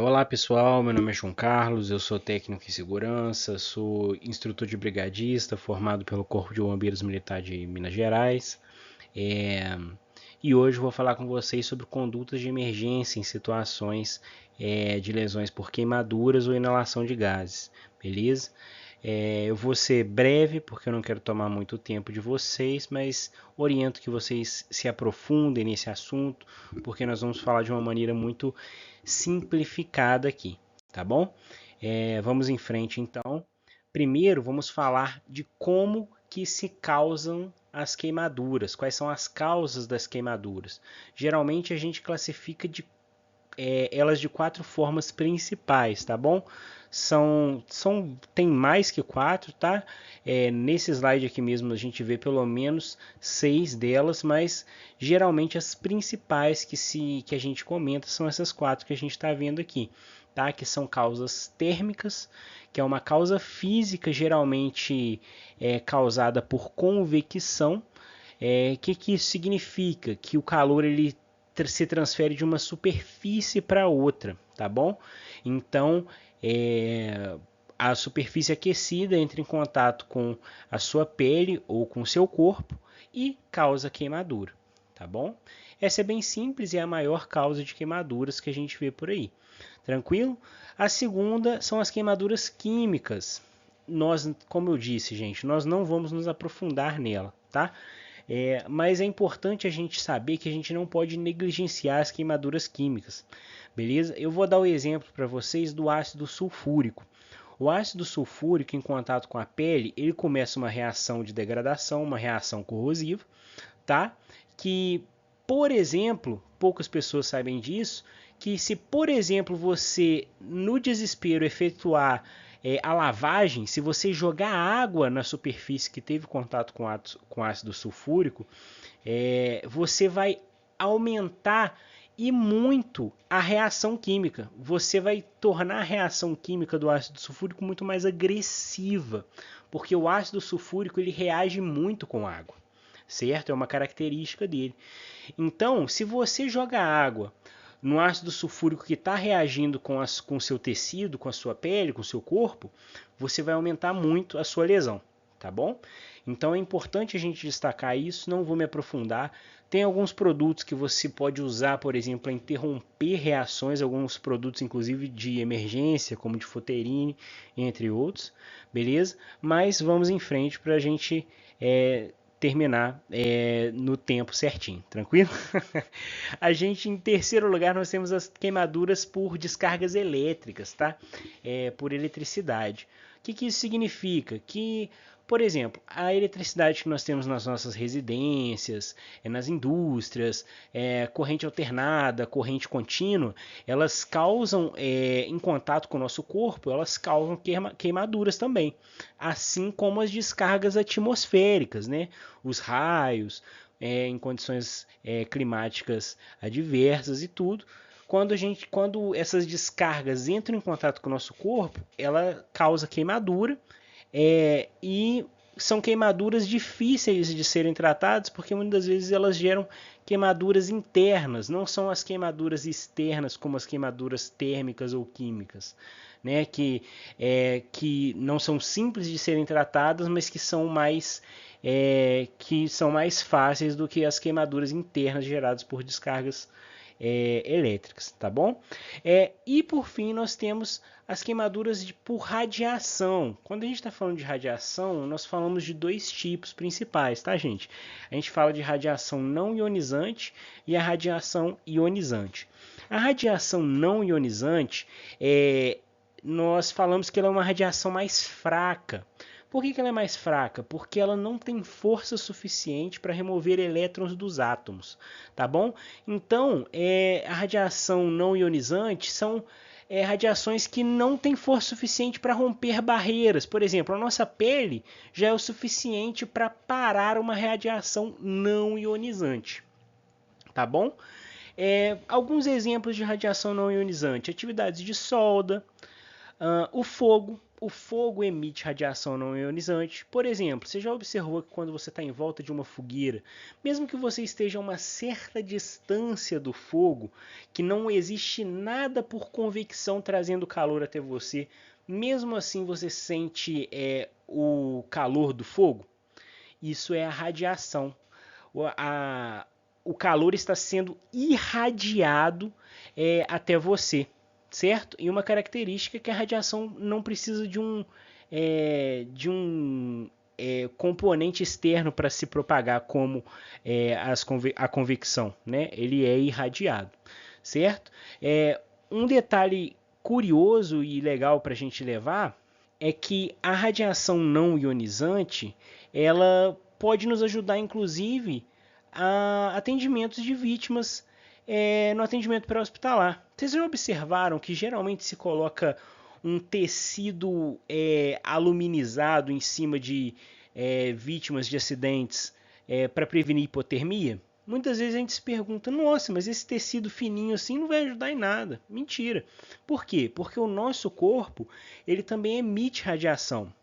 Olá pessoal, meu nome é João Carlos, eu sou técnico em segurança, sou instrutor de brigadista formado pelo Corpo de Bombeiros Militar de Minas Gerais. É, e hoje eu vou falar com vocês sobre condutas de emergência em situações de lesões por queimaduras ou inalação de gases, beleza? Eu vou ser breve porque eu não quero tomar muito tempo de vocês, mas oriento que vocês se aprofundem nesse assunto, porque nós vamos falar de uma maneira muito simplificada aqui, tá bom? Vamos em frente então. Primeiro, vamos falar de como que se causam as queimaduras, quais são as causas das queimaduras. Geralmente a gente classifica elas de quatro formas principais, tá bom? Tem mais que quatro, tá? Nesse slide aqui mesmo a gente vê pelo menos seis delas, mas geralmente as principais que a gente comenta são essas quatro que a gente está vendo aqui, tá? Que são causas térmicas, que é uma causa física geralmente causada por convecção. Que isso significa? Que o calor ele se transfere de uma superfície para outra, tá bom? Então, a superfície aquecida entra em contato com a sua pele ou com o seu corpo e causa queimadura, tá bom? Essa é bem simples e é a maior causa de queimaduras que a gente vê por aí. Tranquilo? A segunda são as queimaduras químicas. Nós, como eu disse, gente, nós não vamos nos aprofundar nela, tá? Mas é importante a gente saber que a gente não pode negligenciar as queimaduras químicas, beleza? Eu vou dar o exemplo para vocês do ácido sulfúrico. O ácido sulfúrico, em contato com a pele, ele começa uma reação de degradação, uma reação corrosiva, tá? Que, por exemplo, poucas pessoas sabem disso, que se, por exemplo, você, no desespero, efetuar a lavagem, se você jogar água na superfície que teve contato com ácido sulfúrico, você vai aumentar e muito a reação química. Você vai tornar a reação química do ácido sulfúrico muito mais agressiva, porque o ácido sulfúrico ele reage muito com água, certo? É uma característica dele. Então, se você joga água no ácido sulfúrico que está reagindo com o seu tecido, com a sua pele, com o seu corpo, você vai aumentar muito a sua lesão, tá bom? Então é importante a gente destacar isso, não vou me aprofundar. Tem alguns produtos que você pode usar, por exemplo, para interromper reações, alguns produtos inclusive de emergência, como de Foterine, entre outros, beleza? Mas vamos em frente para a gente terminar no tempo certinho, tranquilo? A gente, em terceiro lugar, nós temos as queimaduras por descargas elétricas, tá? Por eletricidade. O que isso significa? Que, por exemplo, a eletricidade que nós temos nas nossas residências, nas indústrias, corrente alternada, corrente contínua, elas causam, em contato com o nosso corpo, elas causam queimaduras também. Assim como as descargas atmosféricas, né? Os raios, em condições climáticas adversas e tudo. Quando essas descargas entram em contato com o nosso corpo, ela causa queimadura e são queimaduras difíceis de serem tratadas porque muitas vezes elas geram queimaduras internas, não são as queimaduras externas como as queimaduras térmicas ou químicas, né? Que não são simples de serem tratadas, mas que são mais fáceis do que as queimaduras internas geradas por descargas elétricas, tá bom? E por fim nós temos as queimaduras por radiação. Quando a gente está falando de radiação, nós falamos de dois tipos principais, tá, gente? A gente fala de radiação não ionizante e a radiação ionizante. A radiação não ionizante nós falamos que ela é uma radiação mais fraca. Por que ela é mais fraca? Porque ela não tem força suficiente para remover elétrons dos átomos, tá bom? Então, a radiação não ionizante são radiações que não têm força suficiente para romper barreiras. Por exemplo, a nossa pele já é o suficiente para parar uma radiação não ionizante, tá bom? Alguns exemplos de radiação não ionizante: atividades de solda, o fogo, o fogo emite radiação não ionizante. Por exemplo, você já observou que quando você está em volta de uma fogueira, mesmo que você esteja a uma certa distância do fogo, que não existe nada por convecção trazendo calor até você, mesmo assim você sente o calor do fogo? Isso é a radiação. O calor está sendo irradiado até você, certo? E uma característica é que a radiação não precisa de um componente externo para se propagar, como a convecção, né? Ele é irradiado, certo? Um detalhe curioso e legal para a gente levar é que a radiação não ionizante ela pode nos ajudar, inclusive, a atendimentos de vítimas no atendimento pré-hospitalar. Vocês já observaram que geralmente se coloca um tecido aluminizado em cima de vítimas de acidentes para prevenir hipotermia? Muitas vezes a gente se pergunta, nossa, mas esse tecido fininho assim não vai ajudar em nada. Mentira. Por quê? Porque o nosso corpo ele também emite radiação.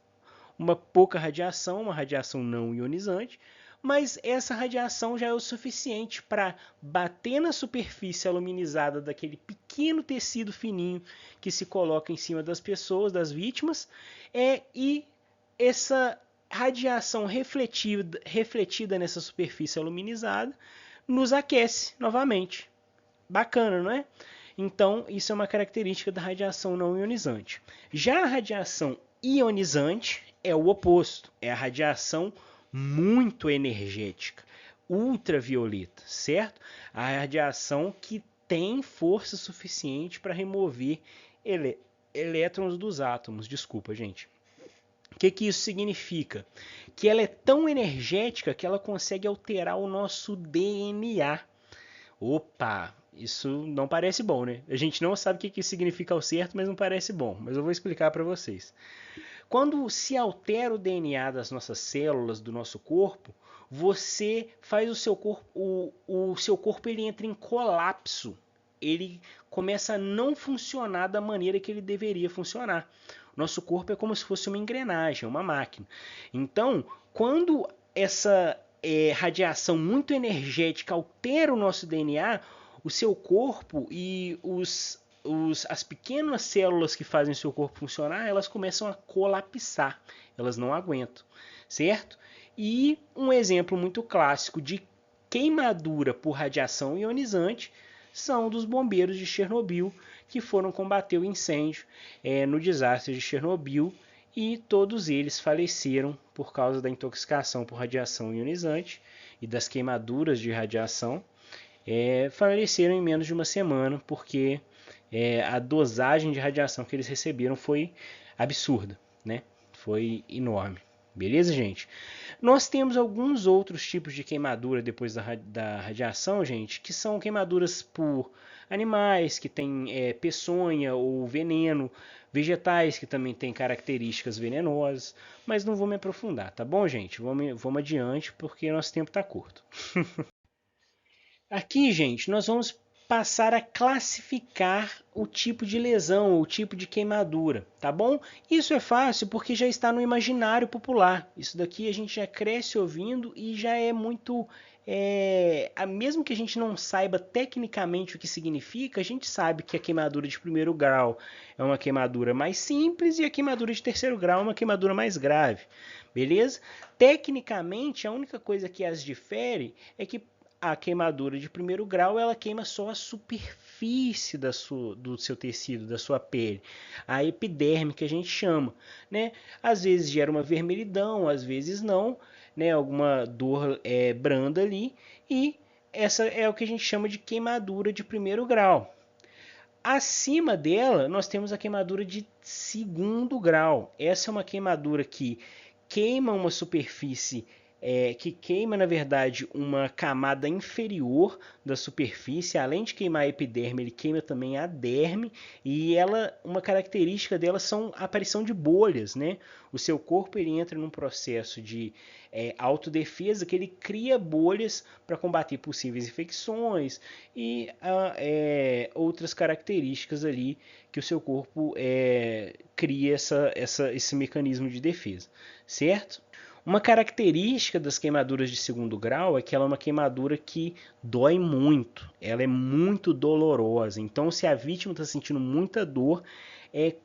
Uma pouca radiação, uma radiação não ionizante, mas essa radiação já é o suficiente para bater na superfície aluminizada daquele pequeno tecido fininho que se coloca em cima das pessoas, das vítimas, e essa radiação refletida nessa superfície aluminizada nos aquece novamente. Bacana, não é? Então, isso é uma característica da radiação não ionizante. Já a radiação ionizante é o oposto, é a radiação muito energética, ultravioleta, certo? A radiação que tem força suficiente para remover elétrons dos átomos. Desculpa, gente. O que isso significa? Que ela é tão energética que ela consegue alterar o nosso DNA. Opa, isso não parece bom, né? A gente não sabe o que isso significa ao certo, mas não parece bom. Mas eu vou explicar para vocês. Quando se altera o DNA das nossas células, do nosso corpo, você faz o seu corpo, o seu corpo ele entra em colapso. Ele começa a não funcionar da maneira que ele deveria funcionar. Nosso corpo é como se fosse uma engrenagem, uma máquina. Então, quando essa radiação muito energética altera o nosso DNA, o seu corpo e as pequenas células que fazem o seu corpo funcionar, elas começam a colapsar, elas não aguentam, certo? E um exemplo muito clássico de queimadura por radiação ionizante são dos bombeiros de Chernobyl, que foram combater o incêndio no desastre de Chernobyl, e todos eles faleceram por causa da intoxicação por radiação ionizante e das queimaduras de radiação. Faleceram em menos de uma semana, porque a dosagem de radiação que eles receberam foi absurda, né? Foi enorme. Beleza, gente? Nós temos alguns outros tipos de queimadura depois da radiação, gente, que são queimaduras por animais que têm peçonha ou veneno, vegetais que também têm características venenosas, mas não vou me aprofundar, tá bom, gente? Vamos adiante porque nosso tempo está curto. Aqui, gente, nós vamos passar a classificar o tipo de lesão, o tipo de queimadura, tá bom? Isso é fácil porque já está no imaginário popular. Isso daqui a gente já cresce ouvindo e já é muito... mesmo que a gente não saiba tecnicamente o que significa, a gente sabe que a queimadura de primeiro grau é uma queimadura mais simples e a queimadura de terceiro grau é uma queimadura mais grave, beleza? Tecnicamente, a única coisa que as difere é que a queimadura de primeiro grau ela queima só a superfície do seu tecido, da sua pele, a epiderme que a gente chama, né? Às vezes gera uma vermelhidão, às vezes não, né? Alguma dor branda ali, e essa é o que a gente chama de queimadura de primeiro grau. Acima dela, nós temos a queimadura de segundo grau. Essa é uma queimadura que queima uma superfície que queima, na verdade, uma camada inferior da superfície. Além de queimar a epiderme, ele queima também a derme. E uma característica dela são a aparição de bolhas, né? O seu corpo ele entra num processo de autodefesa que ele cria bolhas para combater possíveis infecções e outras características ali que o seu corpo cria esse mecanismo de defesa, certo? Uma característica das queimaduras de segundo grau é que ela é uma queimadura que dói muito, ela é muito dolorosa. Então, se a vítima está sentindo muita dor, é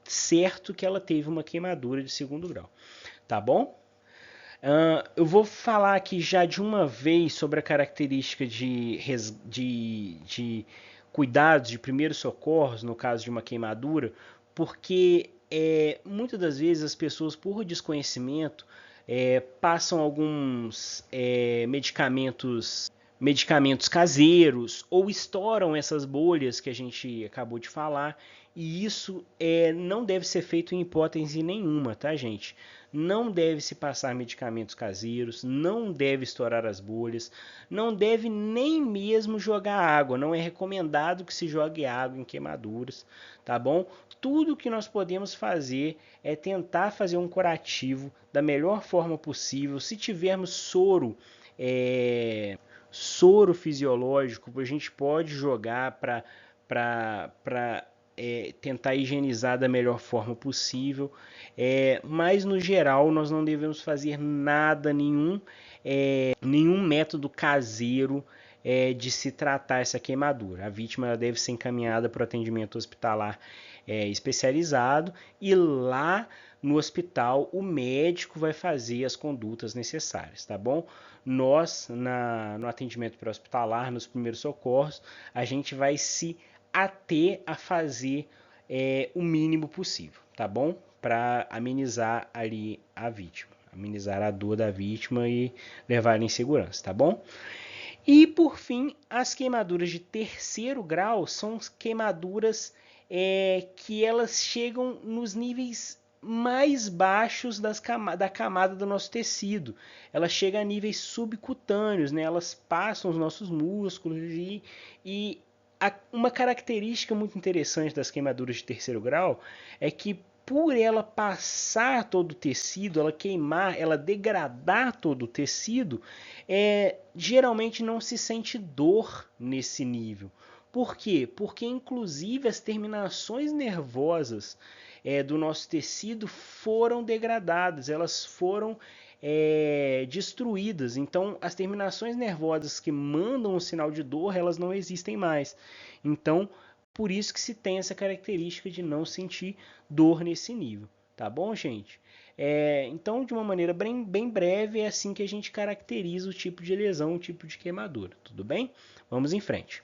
certo que ela teve uma queimadura de segundo grau, tá bom? Eu vou falar aqui já de uma vez sobre a característica de cuidados de primeiros socorros no caso de uma queimadura, porque muitas das vezes as pessoas, por desconhecimento, passam alguns medicamentos caseiros ou estouram essas bolhas que a gente acabou de falar. E isso não deve ser feito em hipótese nenhuma, tá, gente? Não deve se passar medicamentos caseiros, não deve estourar as bolhas, não deve nem mesmo jogar água. Não é recomendado que se jogue água em queimaduras, tá bom? Tudo que nós podemos fazer é tentar fazer um curativo da melhor forma possível. Se tivermos soro fisiológico, a gente pode jogar para tentar higienizar da melhor forma possível, mas no geral nós não devemos fazer nada, nenhum método caseiro de se tratar essa queimadura. A vítima ela deve ser encaminhada para o atendimento hospitalar especializado, e lá no hospital o médico vai fazer as condutas necessárias, tá bom? Nós, no atendimento pré-hospitalar, nos primeiros socorros, a gente vai se ater a fazer o mínimo possível, tá bom? Para amenizar ali a vítima, amenizar a dor da vítima e levar ela em segurança, tá bom? E por fim, as queimaduras de terceiro grau são queimaduras que elas chegam nos níveis mais baixos da camada do nosso tecido. Ela chega a níveis subcutâneos, né? Elas passam os nossos músculos e uma característica muito interessante das queimaduras de terceiro grau é que por ela passar todo o tecido, ela queimar, ela degradar todo o tecido, geralmente não se sente dor nesse nível. Por quê? Porque inclusive as terminações nervosas do nosso tecido foram degradadas, elas foram destruídas. Então as terminações nervosas que mandam o sinal de dor, elas não existem mais. Então por isso que se tem essa característica de não sentir dor nesse nível, tá bom, gente? Então, de uma maneira bem breve, é assim que a gente caracteriza o tipo de lesão, o tipo de queimadura, tudo bem? Vamos em frente.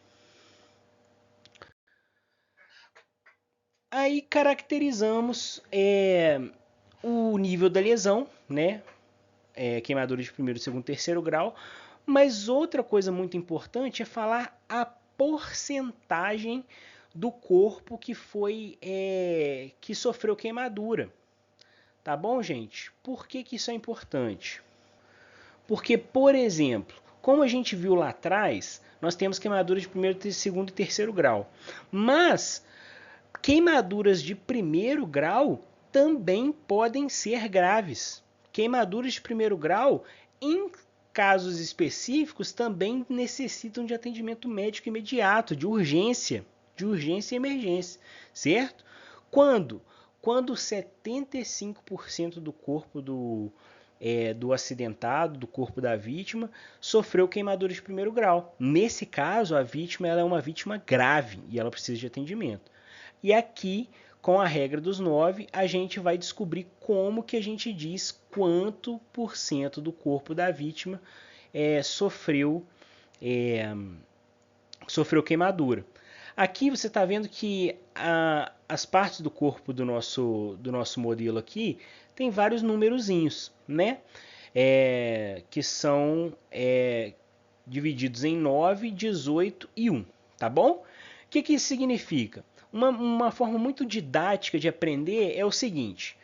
Aí caracterizamos o nível da lesão, né? Queimadura de primeiro, segundo, terceiro grau. Mas outra coisa muito importante é falar a porcentagem do corpo que sofreu queimadura. Tá bom, gente? Por que isso é importante? Porque, por exemplo, como a gente viu lá atrás, nós temos queimaduras de primeiro, segundo e terceiro grau. Mas queimaduras de primeiro grau também podem ser graves. Queimaduras de primeiro grau, em casos específicos, também necessitam de atendimento médico imediato, de urgência e emergência, certo? Quando 75% do corpo do acidentado, do corpo da vítima, sofreu queimadura de primeiro grau. Nesse caso, a vítima ela é uma vítima grave e ela precisa de atendimento. E aqui, com a regra dos 9, a gente vai descobrir como que a gente diz quanto por cento do corpo da vítima sofreu queimadura. Aqui você está vendo que as partes do corpo do nosso modelo aqui tem vários numerozinhos, né? Que são divididos em 9, 18 e 1, tá bom? O que isso significa? Uma forma muito didática de aprender é o seguinte: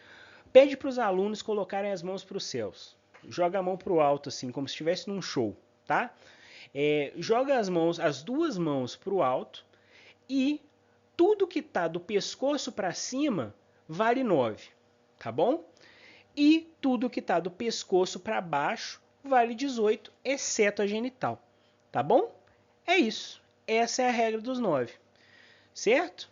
pede para os alunos colocarem as mãos para os céus. joga a mão para o alto, assim, como se estivesse num show, tá? Joga as duas mãos para o alto e tudo que tá do pescoço para cima vale 9, tá bom? E tudo que tá do pescoço para baixo vale 18, exceto a genital, tá bom? É isso. Essa é a regra dos 9, certo?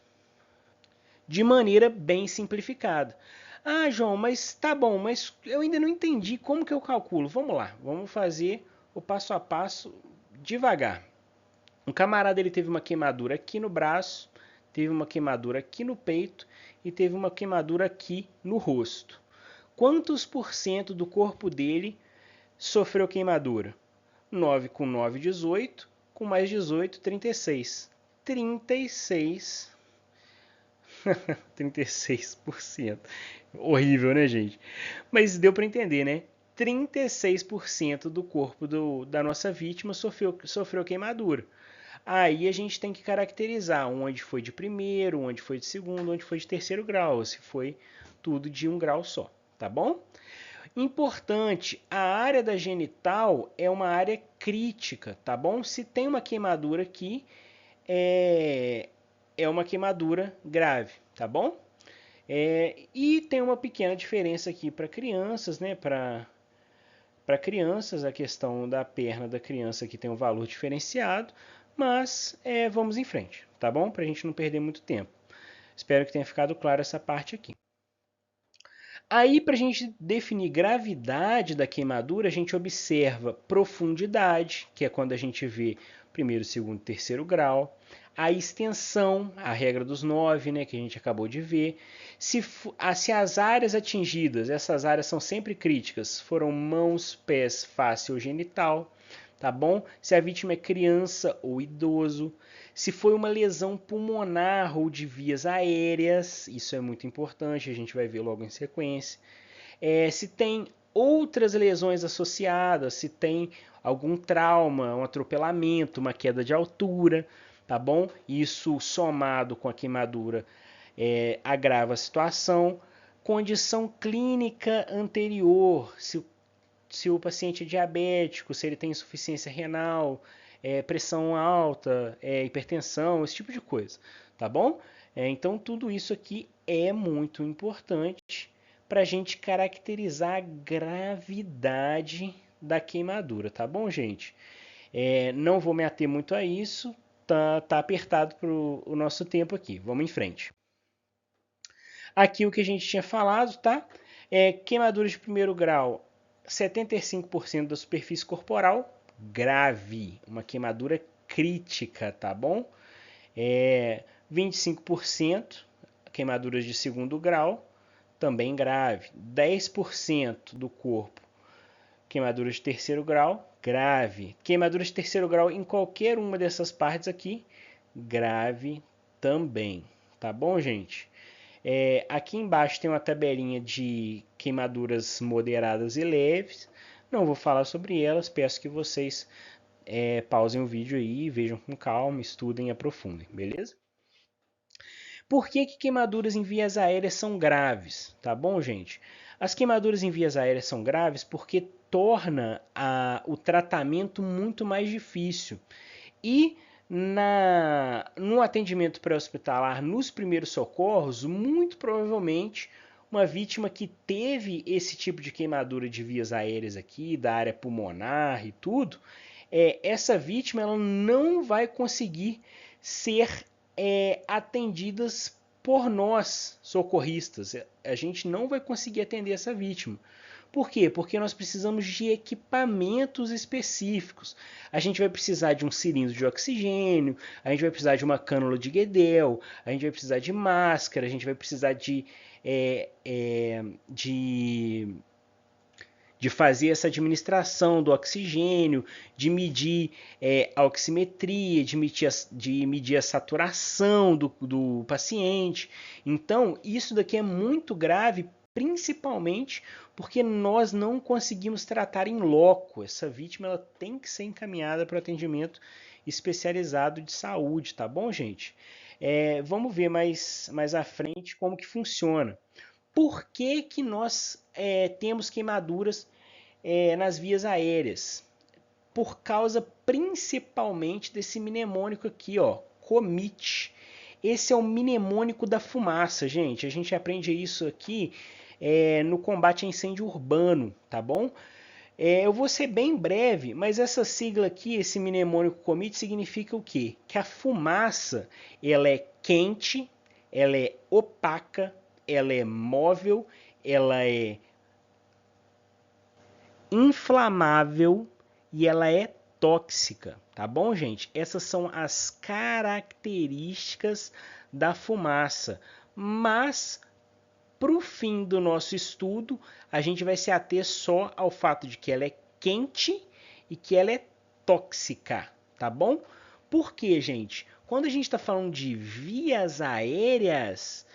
De maneira bem simplificada. Ah, João, mas tá bom, mas eu ainda não entendi como que eu calculo. Vamos lá, vamos fazer o passo a passo devagar. Um camarada ele teve uma queimadura aqui no braço, teve uma queimadura aqui no peito e teve uma queimadura aqui no rosto. Quantos por cento do corpo dele sofreu queimadura? 9 com 9, 18, com mais 18, 36. 36 36%. Horrível, né, gente? Mas deu para entender, né? 36% do corpo da nossa vítima sofreu queimadura. Aí a gente tem que caracterizar onde foi de primeiro, onde foi de segundo, onde foi de terceiro grau, se foi tudo de um grau só, tá bom? Importante, a área da genital é uma área crítica, tá bom? Se tem uma queimadura aqui, é uma queimadura grave, tá bom? E tem uma pequena diferença aqui para crianças, né? Para crianças, a questão da perna da criança aqui tem um valor diferenciado, mas vamos em frente, tá bom? Para a gente não perder muito tempo. Espero que tenha ficado claro essa parte aqui. Aí, para a gente definir gravidade da queimadura, a gente observa profundidade, que é quando a gente vê primeiro, segundo, terceiro grau. A extensão, a regra dos 9, né, que a gente acabou de ver. Se as áreas atingidas, essas áreas são sempre críticas, foram mãos, pés, face ou genital, tá bom? Se a vítima é criança ou idoso. Se foi uma lesão pulmonar ou de vias aéreas, isso é muito importante, a gente vai ver logo em sequência. Se tem outras lesões associadas, se tem algum trauma, um atropelamento, uma queda de altura, tá bom? Isso somado com a queimadura agrava a situação. Condição clínica anterior, se o paciente é diabético, se ele tem insuficiência renal, pressão alta, hipertensão, esse tipo de coisa, tá bom? Então tudo isso aqui é muito importante para a gente caracterizar a gravidade da queimadura, tá bom, gente? Não vou me ater muito a isso, tá apertado para o nosso tempo aqui. Vamos em frente. Aqui o que a gente tinha falado, tá? Queimaduras de primeiro grau, 75% da superfície corporal, grave, uma queimadura crítica, tá bom? 25% queimaduras de segundo grau, também grave. 10% do corpo, queimaduras de terceiro grau, grave. Queimaduras de terceiro grau em qualquer uma dessas partes aqui, grave também. Tá bom, gente? Aqui embaixo tem uma tabelinha de queimaduras moderadas e leves. Não vou falar sobre elas, peço que vocês pausem o vídeo aí, vejam com calma, estudem e aprofundem, beleza? Por que queimaduras em vias aéreas são graves? Tá bom, gente? As queimaduras em vias aéreas são graves porque torna o tratamento muito mais difícil. E no atendimento pré-hospitalar, nos primeiros socorros, muito provavelmente uma vítima que teve esse tipo de queimadura de vias aéreas aqui, da área pulmonar e tudo, essa vítima ela não vai conseguir ser atendidas por nós, socorristas. A gente não vai conseguir atender essa vítima. Por quê? Porque nós precisamos de equipamentos específicos. A gente vai precisar de um cilindro de oxigênio, a gente vai precisar de uma cânula de Guedel, a gente vai precisar de máscara, a gente vai precisar de fazer essa administração do oxigênio, de medir a oximetria, de medir a saturação do paciente. Então, isso daqui é muito grave, principalmente porque nós não conseguimos tratar em loco. Essa vítima ela tem que ser encaminhada para o atendimento especializado de saúde, tá bom, gente? Vamos ver mais à frente como que funciona. Por que nós temos queimaduras nas vias aéreas, por causa principalmente desse mnemônico aqui, ó, COMIT. Esse é o mnemônico da fumaça, gente. A gente aprende isso aqui no combate a incêndio urbano, tá bom? Eu vou ser bem breve, mas essa sigla aqui, esse mnemônico COMIT, significa o quê? Que a fumaça, ela é quente, ela é opaca, ela é móvel, ela é inflamável e ela é tóxica, tá bom, gente? Essas são as características da fumaça. Mas, para o fim do nosso estudo, a gente vai se ater só ao fato de que ela é quente e que ela é tóxica, tá bom? Por quê, gente? Quando a gente está falando de vias aéreas,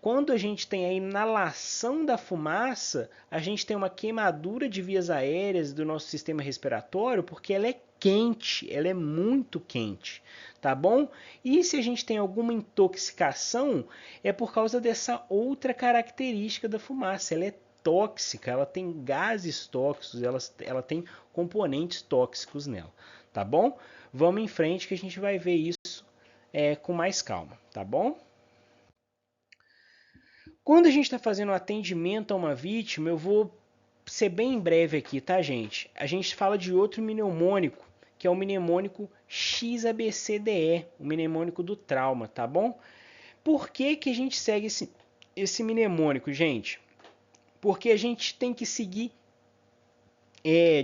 quando a gente tem a inalação da fumaça, a gente tem uma queimadura de vias aéreas do nosso sistema respiratório, porque ela é quente, ela é muito quente, tá bom? E se a gente tem alguma intoxicação, é por causa dessa outra característica da fumaça, ela é tóxica, ela tem gases tóxicos, ela tem componentes tóxicos nela, tá bom? Vamos em frente que a gente vai ver isso com mais calma, tá bom? Quando a gente está fazendo um atendimento a uma vítima, eu vou ser bem breve aqui, tá, gente? A gente fala de outro mnemônico, que é o mnemônico XABCDE, o mnemônico do trauma, tá bom? Por que, que a gente segue esse mnemônico, gente? Porque a gente tem que seguir.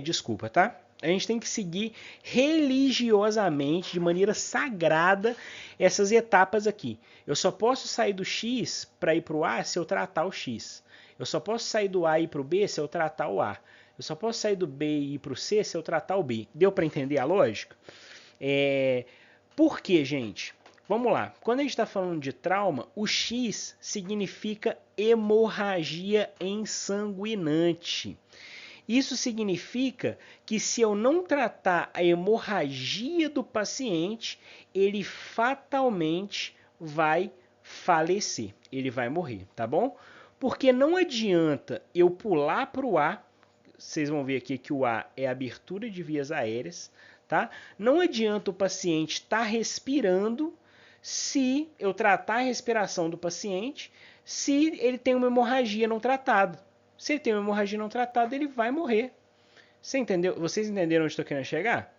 Desculpa, tá? A gente tem que seguir religiosamente, de maneira sagrada, essas etapas aqui. Eu só posso sair do X para ir para o A se eu tratar o X. Eu só posso sair do A e ir para o B se eu tratar o A. Eu só posso sair do B e ir para o C se eu tratar o B. Deu para entender a lógica? Por quê, gente? Vamos lá. Quando a gente está falando de trauma, o X significa hemorragia ensanguinante. Isso significa que se eu não tratar a hemorragia do paciente, ele fatalmente vai falecer, ele vai morrer, tá bom? Porque não adianta eu pular para o A, vocês vão ver aqui que o A é a abertura de vias aéreas, tá? Não adianta o paciente estar respirando se eu tratar a respiração do paciente, se ele tem uma hemorragia não tratada. Se ele tem uma hemorragia não tratada, ele vai morrer. Você entendeu? Vocês entenderam onde estou querendo chegar?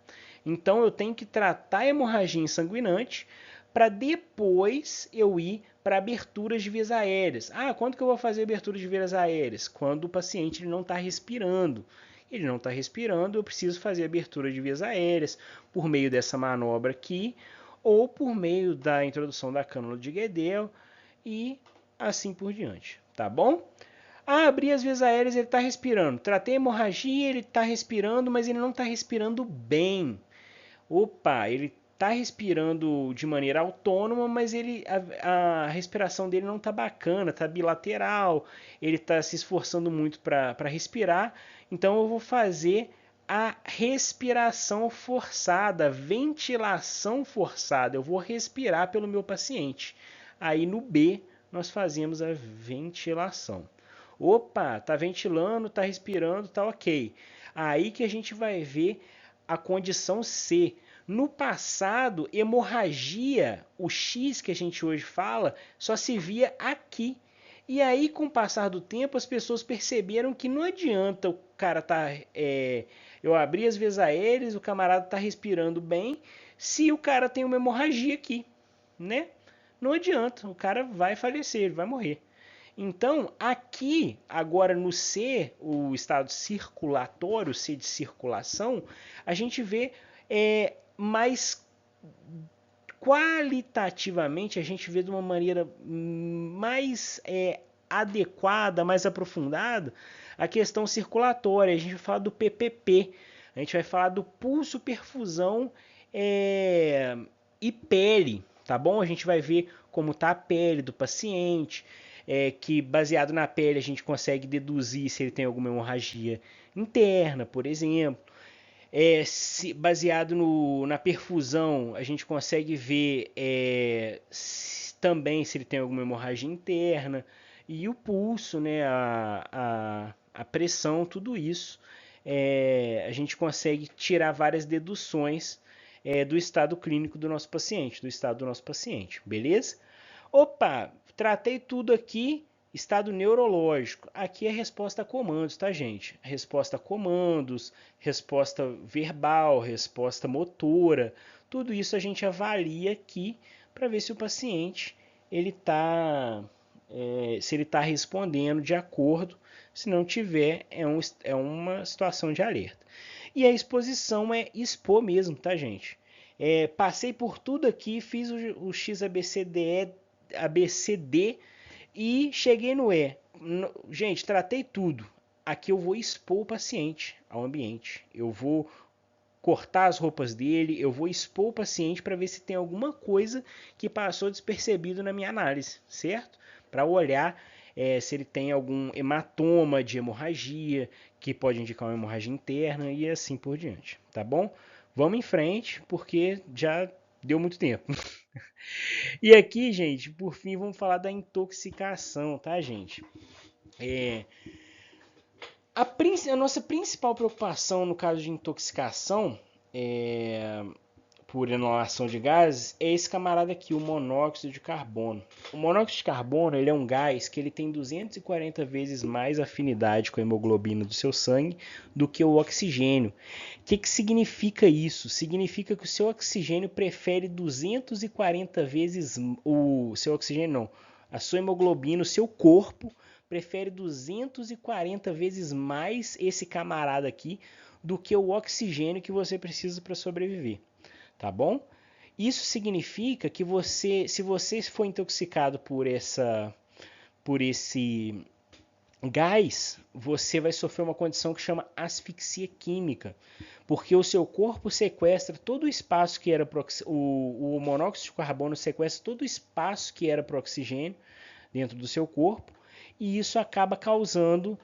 Então eu tenho que tratar a hemorragia insanguinante para depois eu ir para aberturas de vias aéreas. Ah, quando que eu vou fazer abertura de vias aéreas? Quando o paciente não está respirando. Ele não está respirando, eu preciso fazer abertura de vias aéreas por meio dessa manobra aqui, ou por meio da introdução da cânula de Guedel e assim por diante, tá bom? Ah, abri as vias aéreas, ele está respirando. Tratei a hemorragia, ele está respirando, mas ele não está respirando bem. Opa, ele está respirando de maneira autônoma, mas a respiração dele não está bacana, está bilateral, ele está se esforçando muito para respirar. Então eu vou fazer a respiração forçada, a ventilação forçada. Eu vou respirar pelo meu paciente. Aí no B nós fazemos a ventilação. Opa, tá ventilando, tá respirando, tá ok. Aí que a gente vai ver a condição C. No passado, hemorragia, o X que a gente hoje fala, só se via aqui. E aí, com o passar do tempo, as pessoas perceberam que não adianta o cara tá. Eu abrir as vias aéreas, o camarada tá respirando bem, se o cara tem uma hemorragia aqui, né? Não adianta, o cara vai falecer, ele vai morrer. Então, aqui, agora no C, o estado circulatório, C de circulação, a gente vê mais qualitativamente, a gente vê de uma maneira mais adequada, mais aprofundada, a questão circulatória. A gente vai falar do PPP, a gente vai falar do pulso, perfusão e pele, tá bom? A gente vai ver como está a pele do paciente, que baseado na pele a gente consegue deduzir se ele tem alguma hemorragia interna, por exemplo. Baseado na perfusão, a gente consegue ver também se ele tem alguma hemorragia interna. E o pulso, né, a pressão, tudo isso a gente consegue tirar várias deduções do estado clínico do nosso paciente, do estado do nosso paciente, beleza? Opa, tratei tudo aqui, estado neurológico. Aqui é resposta a comandos, tá, gente? Resposta a comandos, resposta verbal, resposta motora, tudo isso a gente avalia aqui para ver se o paciente ele tá, se ele está respondendo de acordo. Se não tiver, é uma situação de alerta. E a exposição é expor mesmo, tá, gente? Passei por tudo aqui, fiz o XABCDE, ABCD e cheguei no E. Gente, tratei tudo. Aqui eu vou expor o paciente ao ambiente. Eu vou cortar as roupas dele, eu vou expor o paciente para ver se tem alguma coisa que passou despercebido na minha análise, certo? Para olhar se ele tem algum hematoma de hemorragia, que pode indicar uma hemorragia interna e assim por diante, tá bom? Vamos em frente, porque já deu muito tempo. E aqui, gente, por fim, vamos falar da intoxicação, tá, gente? É, a nossa principal preocupação no caso de intoxicação por inalação de gases é esse camarada aqui, o monóxido de carbono. O monóxido de carbono ele é um gás que ele tem 240 vezes mais afinidade com a hemoglobina do seu sangue do que o oxigênio. O que significa isso? Significa que o seu oxigênio prefere 240 vezes o seu oxigênio não, a sua hemoglobina, o seu corpo prefere 240 vezes mais esse camarada aqui do que o oxigênio que você precisa para sobreviver, tá bom? Isso significa que se você for intoxicado por esse gás, você vai sofrer uma condição que chama asfixia química, porque o seu corpo sequestra todo o espaço que era o monóxido de carbono sequestra todo o espaço que era para o oxigênio dentro do seu corpo, e isso acaba causando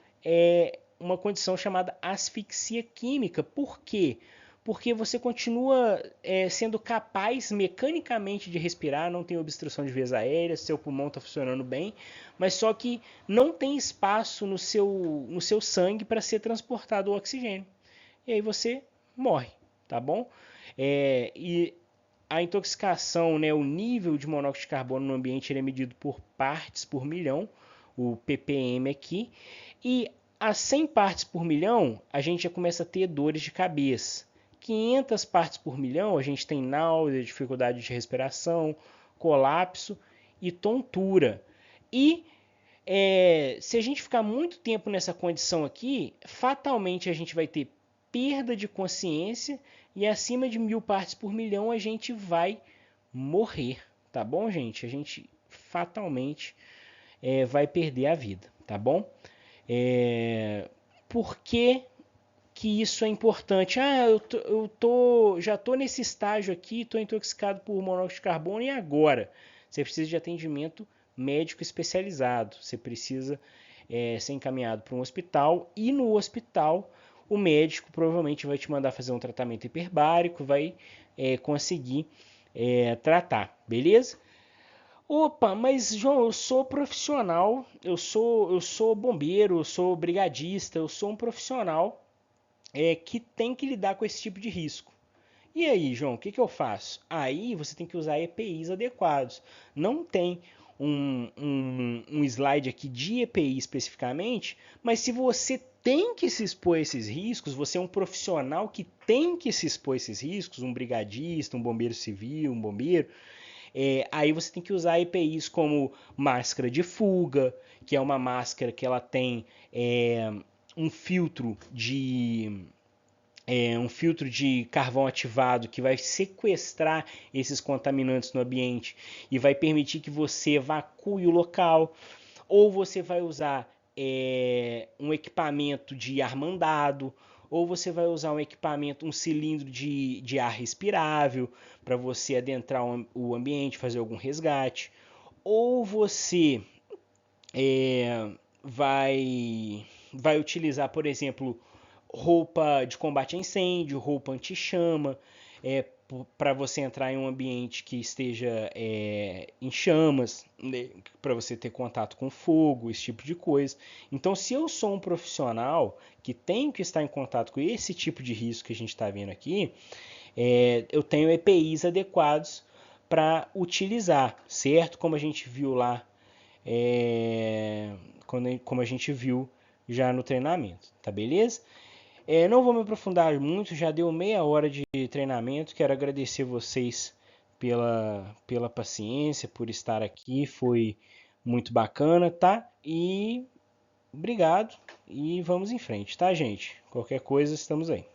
uma condição chamada asfixia química. Por quê? Porque você continua sendo capaz mecanicamente de respirar, não tem obstrução de vias aéreas, seu pulmão está funcionando bem, mas só que não tem espaço no seu sangue para ser transportado o oxigênio. E aí você morre, tá bom? E a intoxicação, né, o nível de monóxido de carbono no ambiente ele é medido por partes por milhão, o ppm aqui, e a 100 partes por milhão a gente já começa a ter dores de cabeça. 500 partes por milhão a gente tem náusea, dificuldade de respiração, colapso e tontura. E se a gente ficar muito tempo nessa condição aqui, fatalmente a gente vai ter perda de consciência e acima de 1000 partes por milhão a gente vai morrer, tá bom, gente? A gente fatalmente vai perder a vida, tá bom? Por que que isso é importante? Já tô nesse estágio aqui, tô intoxicado por monóxido de carbono e agora? Você precisa de atendimento médico especializado. Você precisa ser encaminhado para um hospital e no hospital o médico provavelmente vai te mandar fazer um tratamento hiperbárico, vai conseguir tratar, beleza? Opa, mas João, eu sou profissional, eu sou bombeiro, eu sou brigadista, eu sou um profissional que tem que lidar com esse tipo de risco. E aí, João, o que eu faço? Aí você tem que usar EPIs adequados. Não tem um slide aqui de EPI especificamente, mas se você tem que se expor a esses riscos, você é um profissional que tem que se expor a esses riscos, um brigadista, um bombeiro civil, um bombeiro, aí você tem que usar EPIs como máscara de fuga, que é uma máscara que ela tem um filtro de um filtro de carvão ativado que vai sequestrar esses contaminantes no ambiente e vai permitir que você evacue o local, ou você vai usar um equipamento de ar mandado, ou você vai usar um equipamento, um cilindro de ar respirável para você adentrar o ambiente, fazer algum resgate, ou você vai utilizar, por exemplo, roupa de combate a incêndio, roupa anti-chama, para você entrar em um ambiente que esteja em chamas, né, para você ter contato com fogo, esse tipo de coisa. Então, se eu sou um profissional que tem que estar em contato com esse tipo de risco que a gente está vendo aqui, eu tenho EPIs adequados para utilizar, certo? Como a gente viu lá, como a gente viu já no treinamento, tá beleza? Não vou me aprofundar muito, já deu meia hora de treinamento. Quero agradecer vocês pela paciência, por estar aqui, foi muito bacana, tá? E obrigado e vamos em frente, tá, gente? Qualquer coisa, estamos aí.